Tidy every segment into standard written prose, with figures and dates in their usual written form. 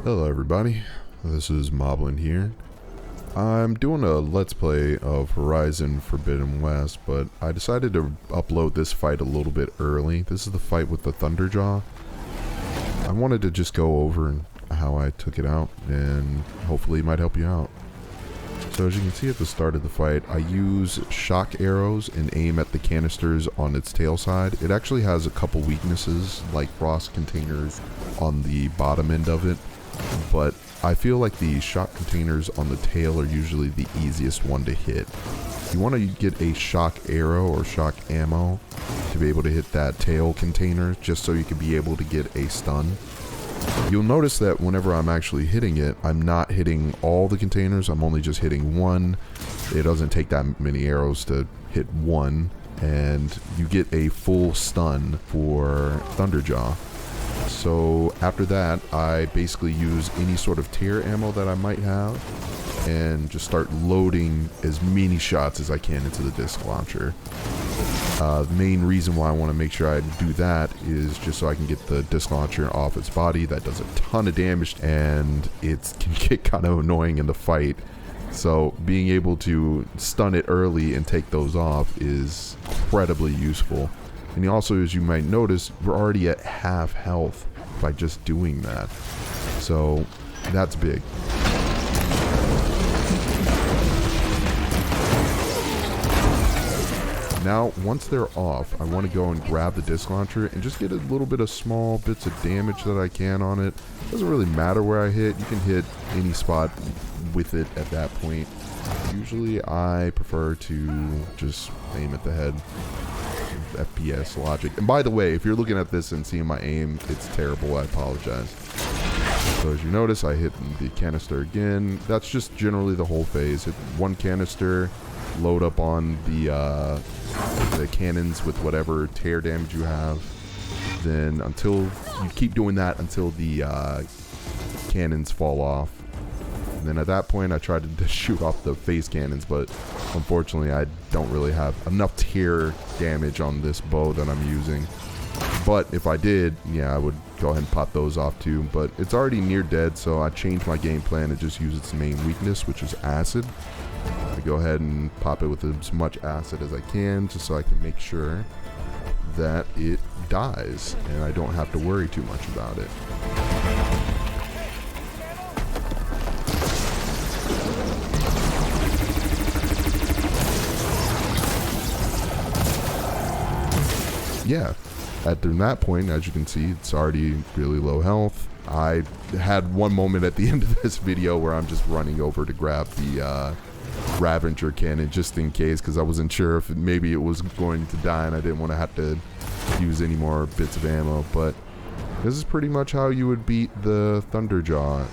Hello everybody, this is Moblin here. I'm doing a let's play of Horizon Forbidden West, but I decided to upload this fight a little bit early. This is the fight with the Thunderjaw. I wanted to just go over how I took it out, and hopefully it might help you out. So as you can see at the start of the fight, I use shock arrows and aim at the canisters on its tail side. It actually has a couple weaknesses, like frost containers on the bottom end of it, but I feel like the shock containers on the tail are usually the easiest one to hit. You want to get a shock arrow or shock ammo to be able to hit that tail container, just so you can be able to get a stun. You'll notice that whenever I'm actually hitting it, I'm not hitting all the containers, I'm only just hitting one. It doesn't take that many arrows to hit one, and you get a full stun for Thunderjaw. So after that, I basically use any sort of tear ammo that I might have and just start loading as many shots as I can into the disc launcher. The main reason why I want to make sure I do that is just so I can get the disc launcher off its body. That does a ton of damage, and it can get kind of annoying in the fight. So being able to stun it early and take those off is incredibly useful. And also, as you might notice, we're already at half health by just doing that. So that's big. Now, once they're off, I want to go and grab the disc launcher and just get a little bit of small bits of damage that I can on it. Doesn't really matter where I hit. You can hit any spot with it at that point. Usually, I prefer to just aim at the head. FPS logic. And by the way, if you're looking at this and seeing my aim, it's terrible. I apologize. So as you notice, I hit the canister again. That's just generally the whole phase. Hit one canister, load up on the cannons with whatever tear damage you have. Then until you keep doing that until the cannons fall off. And then at that point, I tried to shoot off the phase cannons, but unfortunately, I don't really have enough tear damage on this bow that I'm using. But if I did, yeah, I would go ahead and pop those off too. But it's already near dead, so I changed my game plan to just use its main weakness, which is acid. I go ahead and pop it with as much acid as I can, just so I can make sure that it dies, and I don't have to worry too much about it. Yeah, at that point, as you can see, it's already really low health. I had one moment at the end of this video where I'm just running over to grab the Ravager cannon just in case, because I wasn't sure if maybe it was going to die and I didn't want to have to use any more bits of ammo. But this is pretty much how you would beat the Thunderjaw.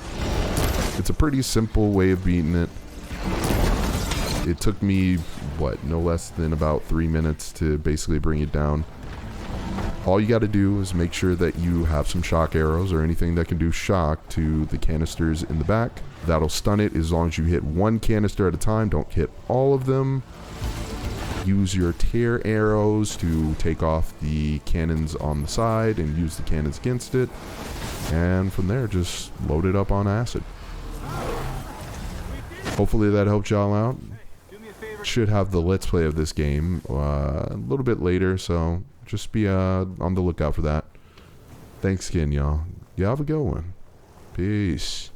It's a pretty simple way of beating it. It took me, what, no less than about 3 minutes to basically bring it down. All you got to do is make sure that you have some shock arrows or anything that can do shock to the canisters in the back. That'll stun it as long as you hit one canister at a time. Don't hit all of them. Use your tear arrows to take off the cannons on the side and use the cannons against it. And from there, just load it up on acid. Hopefully that helped y'all out. Should have the let's play of this game a little bit later, so just be on the lookout for that. Thanks again, y'all. You have a good one. Peace.